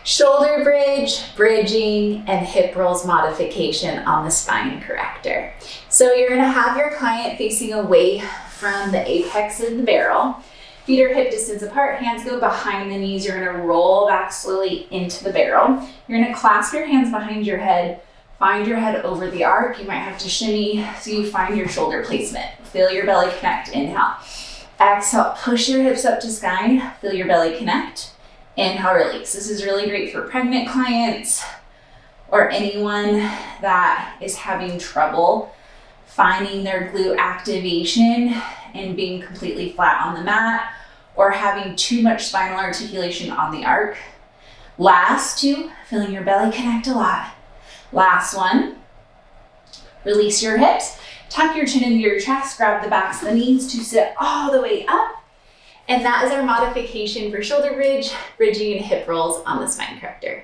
Shoulder bridge, bridging, and hip rolls modification on the Spine Corrector. So you're gonna have your client facing away from the apex of the barrel. Feet are hip distance apart, hands go behind the knees. You're gonna roll back slowly into the barrel. You're gonna clasp your hands behind your head, find your head over the arc. You might have to shimmy so you find your shoulder placement. Feel your belly connect, inhale. Exhale, push your hips up to sky, feel your belly connect. Inhale, release. This is really great for pregnant clients or anyone that is having trouble finding their glute activation and being completely flat on the mat or having too much spinal articulation on the arc. Last two, feeling your belly connect a lot. Last one, release your hips, tuck your chin into your chest, grab the backs of the knees to sit all the way up. And that is our modification for shoulder bridge, bridging, and hip rolls on the Spine Corrector.